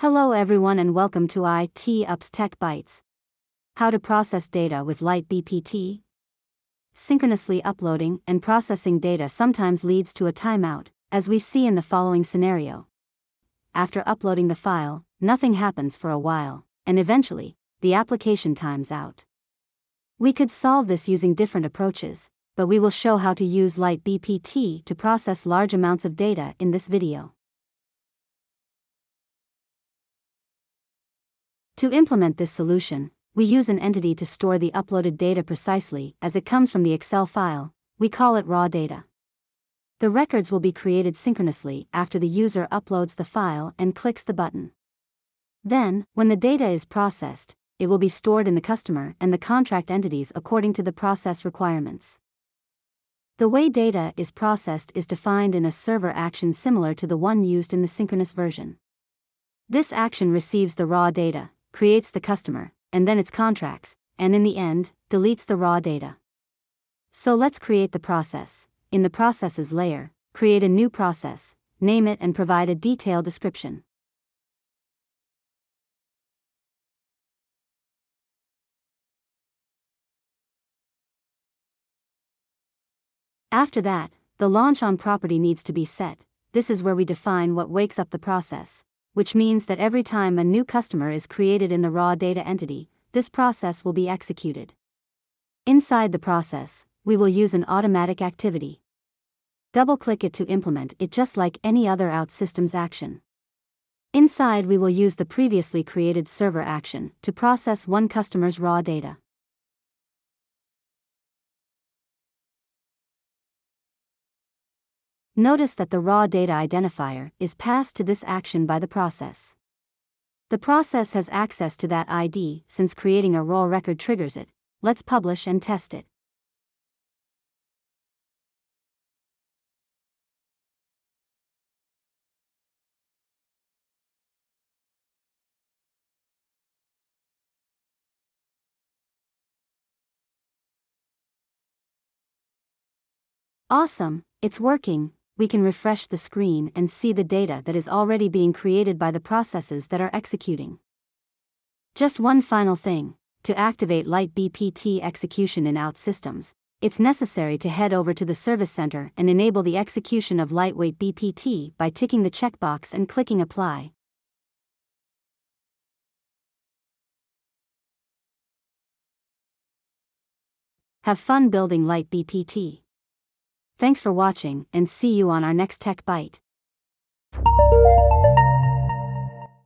Hello everyone and welcome to ITUp Tech Bites. How to process data with Light BPT. Synchronously uploading and processing data sometimes leads to a timeout, as we see in the following scenario. After uploading the file, nothing happens for a while, and eventually, the application times out. We could solve this using different approaches, but we will show how to use Light BPT to process large amounts of data in this video. To implement this solution, we use an entity to store the uploaded data precisely as it comes from the Excel file. We call it raw data. The records will be created synchronously after the user uploads the file and clicks the button. Then, when the data is processed, it will be stored in the customer and the contract entities according to the process requirements. The way data is processed is defined in a server action similar to the one used in the synchronous version. This action receives the raw data, creates the customer, and then its contracts, and in the end, deletes the raw data. So let's create the process. In the processes layer, create a new process, name it and provide a detailed description. After that, the launch on property needs to be set. This is where we define what wakes up the process, which means that every time a new customer is created in the raw data entity, this process will be executed. Inside the process, we will use an automatic activity. Double-click it to implement it just like any other OutSystems action. Inside we will use the previously created server action to process one customer's raw data. Notice that the raw data identifier is passed to this action by the process. The process has access to that ID since creating a raw record triggers it. Let's publish and test it. Awesome, it's working. We can refresh the screen and see the data that is already being created by the processes that are executing. Just one final thing, to activate Light BPT execution in OutSystems, it's necessary to head over to the Service Center and enable the execution of Lightweight BPT by ticking the checkbox and clicking Apply. Have fun building Light BPT. Thanks for watching and see you on our next Tech Bite.